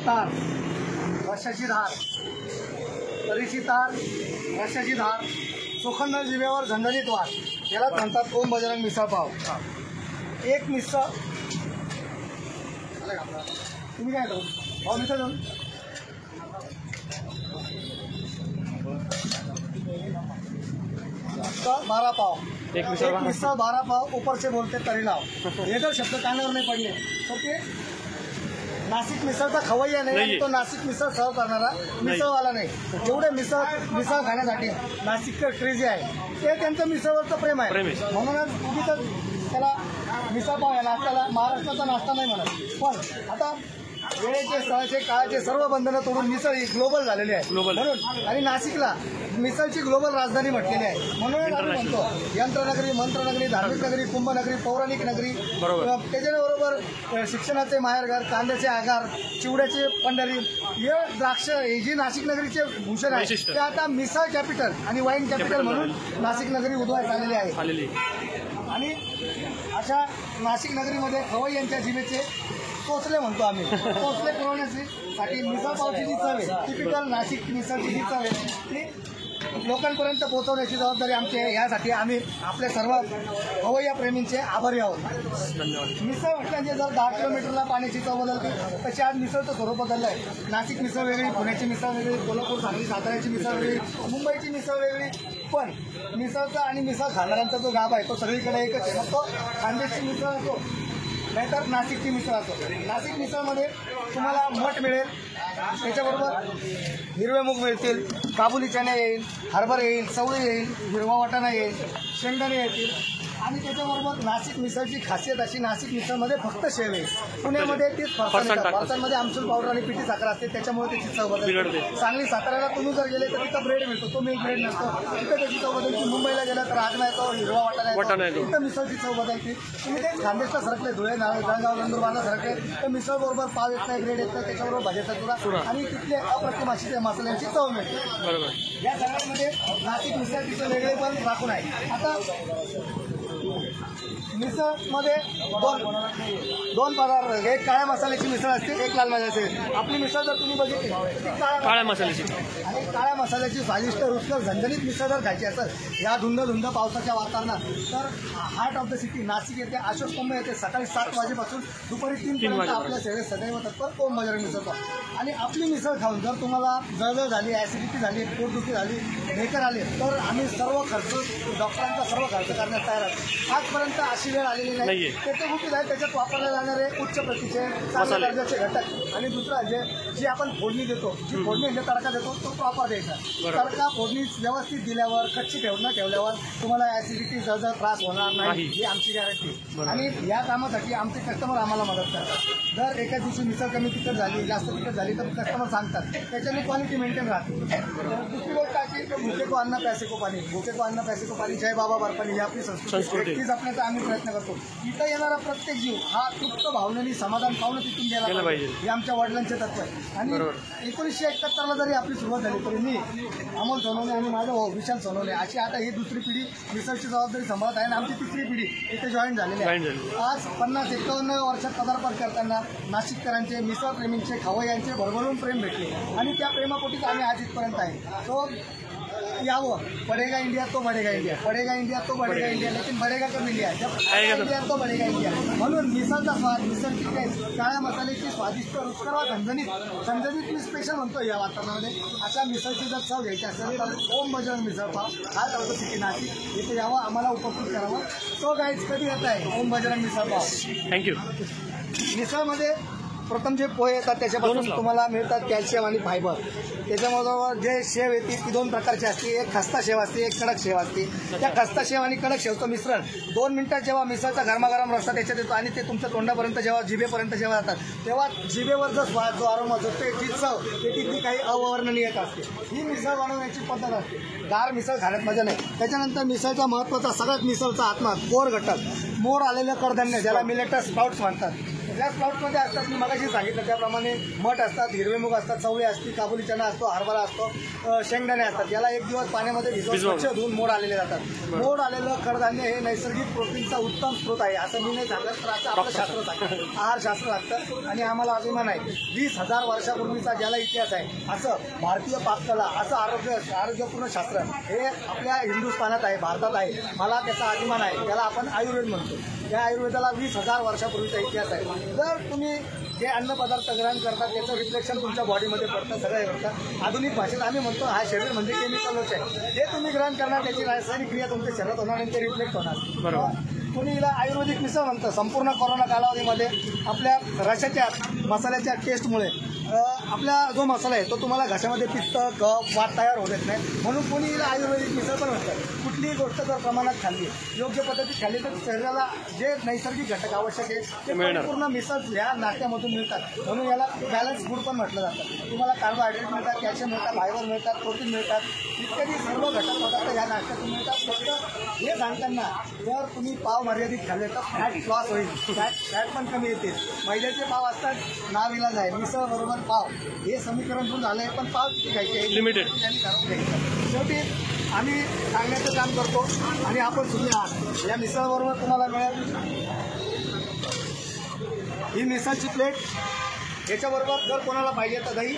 तार, रश्याची धार, तरीची तार, रश्याची धार, चोखंड जिभेवर झणझणीत वास, याला म्हणतात ओम बजरंग मिसळ पाव. एक मिसळ तुम्ही काय करू पाव मिसळ जाऊन 12 पाव, एक मिसळ 12 पाव, ऊपर से बोलते तरी नाव. हे जर शब्द कानावर नाही पडले तर ते नाशिक मिसळचा खवय्या नाही आणि तो नाशिक मिसळ सर्व करणारा मिसळवाला नाही. जेवढे मिसळ खाण्यासाठी नाशिककर क्रेझी आहे ते त्यांचं मिसळवरचं प्रेम आहे. म्हणूनच तुम्ही तर त्याला मिसळ पाव या नाश्त्याला महाराष्ट्राचा नाश्ता नाही म्हणत. पण आता वेळेचे स्थळाचे काळाचे सर्व बंधनं तोडून मिसळ ही ग्लोबल झालेली आहे म्हणून, आणि नाशिकला मिसळची ग्लोबल राजधानी म्हटलेली आहे. म्हणूनच आम्ही म्हणतो यंत्रनगरी, मंत्रनगरी, धार्मिक नगरी, कुंभनगरी, पौराणिक नगरी, त्याच्याबरोबर शिक्षणाचे माहेरघर, कांद्याचे आगार, चिवड्याचे पंढरी, हे द्राक्ष, हे जी नाशिक नगरीचे भूषण आहे ते आता मिसळ कॅपिटल आणि वाईन कॅपिटल म्हणून नाशिक नगरी उद्भवास आलेली आहे. आणि अशा नाशिक नगरीमध्ये खवई यांच्या जिभेचे चोचले म्हणतो आम्ही. चोचले पुरवण्यासाठी मिसळ पावची जी चव आहे, टिपिकल नाशिक मिसळची जी चव आहे ती लोकांपर्यंत पोहोचवण्याची जबाबदारी आमची आहे. यासाठी आम्ही आपल्या सर्व खवय्या प्रेमींचे आभारी आहोत. मिसळ म्हटल्याचे जर 10 किलोमीटरला पाण्याची चव बदलते तशी आज मिसळचं स्वरूप बदललं आहे. नाशिक मिसळ वेगळी, पुण्याची मिसळ वेगळी, कोल्हापूर, सांगली, साताऱ्याची मिसळ वेगळी, मुंबईची मिसळ वेगळी. पण मिसळचा आणि मिसळ खाणाऱ्यांचा जो गाभ आहे तो सगळीकडे एकच आहे. मग तो खानदेशची मिसळ असो नाहीतर नाशिकची मिसळ असो. नाशिक मिसळमध्ये तुम्हाला मठ मिळेल, त्याच्याबरोबर हिरवे मूग मिळतील, काबुली चणे येईल, हरभर येईल, चवळी येईल, हिरवा वाटाणा येईल, शेंगदाणे येतील. आणि त्याच्याबरोबर नाशिक मिसळची खासियत अशी, नाशिक मिसळमध्ये फक्त शेव आहे. पुण्यामध्ये तीच फरसाणमध्ये आमसूल पावडर आणि पिठी साखर असते, त्याच्यामुळे त्याची चव बदलते. सांगली, साताऱ्याला तुम्ही जर गेले तर तिथं ब्रेड मिळतो, तो मिल्क ब्रेड नसतो, तिथं त्याची चव बदलते. मुंबईला गेला तर राजमा येतो, हिरवा वाटाणा येतो, तिथं मिसळची चव बदलते. तुम्ही ते खानदेशला सरकले, धुळे, जळगाव, नंदुरबारला सरकले तर मिसळ बरोबर पाव येत नाही, ब्रेड येत नाही, त्याच्याबरोबर भाज्याचा चुरा आणि तिथले अप्रतिम अशी मसाल्यांची चव मिळते. या सगळ्यांमध्ये नाशिक मिसळ तिचं वेगळे पण राखून आहे. आता मिसळमध्ये दोन पदार्थ, एक काळ्या मसाल्याची मिसळ असते, एक लाल मसाल्याची. आपली मिसळ जर तुम्ही बघितली काळ्या मसाल्याची, आणि काळ्या मसाल्याची स्वादिष्ट रुचकर झणझणीत मिसळ जर खायची असेल या धुंद पावसाच्या वातावरणात तर heart of the city Nashik येथे अशोकस्तंभ येथे सकाळी 7 वाजेपासून दुपारी 3 पर्यंत आपल्या सेवेत सदैव तत्पर ओम बजरंग मिसळ पाव. आणि आपली मिसळ खाऊन जर तुम्हाला जळजळ झाली, ऍसिडिटी झाली, पोटदुखी झाली, ढेकर आले तर आम्ही सर्व खर्च, डॉक्टरांचा सर्व खर्च करण्यास तयार आहोत. आजपर्यंत अशी वेळ आलेली नाही. त्याचे गुपित आहे, त्याच्यात वापरले जाणारे उच्च प्रतीचे चांगल्या दर्जाचे घटक. आणि दुसरं जी आपण फोडणी देतो, जी फोडणी म्हणजे तडका देतो तो प्रॉपर द्यायचा. तडका फोडणी व्यवस्थित दिल्यावर, कच्ची ठेवल्यावर तुम्हाला ऍसिडिटी जळजळ त्रास होणार नाही, ही आमची गॅरंटी. आणि या कामासाठी आमचे कस्टमर आम्हाला मदत करतात. जर एका दिवशी मिसळ कमी तिखट झाली, जास्त तिखट झाली तर कस्टमर सांगतात, त्याच्याने क्वालिटी मेंटेन राहते. दुसरी गोष्ट अशी की भुके को अन्न प्यासे को पाणी, भुके को अन्न प्यासे को पाणी, जय बाबा बर्फानी, ही आपली संस्कृती जपण्याचा आम्ही प्रयत्न करतो. इथं येणारा प्रत्येक जीव हा तृप्त भावनेने समाधान पाहून तिथून गेला पाहिजे, हे आमच्या वडिलांचे तत्व आहे. आणि 1971ला जरी आपली सुरुवात झाली तरी मी, अमोल सोनवणे आणि माझा भाऊ विशाल सोनवणे अशी आता ही दुसरी पिढी मिसळची जबाबदारी सांभाळत आहे आणि आमची तिसरी पिढी इथे जॉईन झालेली आहे. आज 50-51 वर्षात पदार्पण करताना नाशिककरांचे, मिसळ प्रेमींचे, खवय्यांचे भरभरून प्रेम भेटले आणि त्या प्रेमापोटीच आम्ही आज इथपर्यंत आहे. तो यावं, पडेगा इंडिया तो बढेगा इंडिया, पडेगा इंडिया तो बढेगा इंडिया, लेकिन बढेगा कब इंडिया, जब इंडिया तो बढेगा इंडिया. म्हणून मिसळचा स्वाद, मिसळची टेस्ट, काळ्या मसाल्याची स्वादिष्ट रुचकर व झणझणीत मी स्पेशल म्हणतो या वातावरणामध्ये. अशा मिसळची जर चव घ्यायची असेल तर ओम बजरंग मिसळ पाव हा चौथा सिटी नाशिक इथे यावं, आम्हाला उपस्थित करावं. तो गाईज कधी येत आहे ओम बजरंग मिसळ पाव. थँक्यू. मिसळमध्ये प्रथम जे पोहे येतात त्याच्यापासून तुम्हाला मिळतात कॅल्शियम आणि फायबर. त्याच्याबरोबर जे शेव येते ती 2 प्रकारची असते, एक खस्ता शेव असते, एक कडक शेव असते. त्या खस्ता शेव आणि कडक शेवचं मिश्रण 2 मिनिटात जेव्हा मिसळचा गरमागरम रस्ता त्याच्यात येतो आणि ते तुमच्या तोंडापर्यंत जेव्हा जिभेपर्यंत जेव्हा जातात तेव्हा जिभेवर जो स्वाद, जो आरोमा, जो ती चव ती काही अवर्णनीय असते. ही मिसळ बनवण्याची पद्धत असते. गार मिसळ खाण्यात मजा नाही. त्याच्यानंतर मिसळचा महत्त्वाचा सगळ्यात मिसळचा आत्मा कोर घटक, मोर आलेलं कडधान्य ज्याला मिलेटस स्प्राउट्स म्हणतात. सगळ्या स्प्राउट्समध्ये असतात. मी मगाशी सांगितलं त्याप्रमाणे मठ असतात, हिरवे मूग असतात, चवळे असते, काबुली चना असतो, हरभरा असतो, शेंगदाणे असतात. याला एक दिवस पाण्यामध्ये भिजवून स्वच्छ धुवून मोड आलेले जातात. मोड आलेलं कडधान्य हे नैसर्गिक प्रोटीनचा उत्तम स्रोत आहे असं मी नाही सांगत, तर असं आपलं शास्त्र सांगतं, आहारशास्त्र सांगतं. आणि आम्हाला अभिमान आहे 20,000 वर्षापूर्वीचा ज्याला इतिहास आहे असं भारतीय पाककला, असं आरोग्यपूर्ण शास्त्र हे आपल्या हिंदुस्थानात आहे, भारतात आहे. मला त्याचा अभिमान आहे. त्याला आपण आयुर्वेद म्हणतो. या आयुर्वेदाला 20,000 वर्षापूर्वीचा इतिहास आहे. जर तुम्ही जे अन्नपदार्थ ग्रहण करतात त्याचं रिफ्लेक्शन तुमच्या बॉडीमध्ये पडतं, सगळं होतं. आधुनिक भाषेत आम्ही म्हणतो हा शरीर म्हणजे केमिकलच आहे. जे तुम्ही ग्रहण करणार त्याची रासायनिक क्रिया तुमच्या शरीरात होणार आणि ते रिफ्लेक्ट होणार. बरोबर. कोणी हिला आयुर्वेदिक मिसळ म्हणतं. संपूर्ण कोरोना कालावधीमध्ये आपल्या रशाच्या मसाल्याच्या टेस्टमुळे आपला जो मसाला आहे तो तुम्हाला घशामध्ये पित्त, कफ, वात तयार होत नाही. म्हणून कोणी हिला आयुर्वेदिक मिसळ पण म्हणतं. कुठलीही गोष्ट जर प्रमाणात खाल्ली, योग्य पद्धतीत खाल्ली तर शरीराला जे नैसर्गिक घटक आवश्यक आहे ते पूर्ण मिसळ या नाश्त्यामधून मिळतात. म्हणून याला बॅलन्स फूड पण म्हटलं जातं. तुम्हाला कार्बोहायड्रेट मिळतात, कॅल्शियम मिळतात, फायबर मिळतात, प्रोटीन मिळतात, इत्यादी सर्व घटक पदार्थ या नाश्त्यातून मिळतात. फक्त हे सांगताना जर तुम्ही पाव मर्यादित खाल्ले तर फॅट लॉस होईल, फॅट पण कमी येतील. मैद्याचे पाव असतात, नाविलाज आहे. मिसळ बरोबर पाव हे समीकरण पण झालंय, पण पाव किती घ्यायचे लिमिटेड शेवटी आम्ही सांगण्याचं काम करतो. आणि आपण सुद्धा आहात या मिसळबरोबर तुम्हाला मिळेल ही मिसळची प्लेट. याच्याबरोबर जर कोणाला पाहिजे तर दही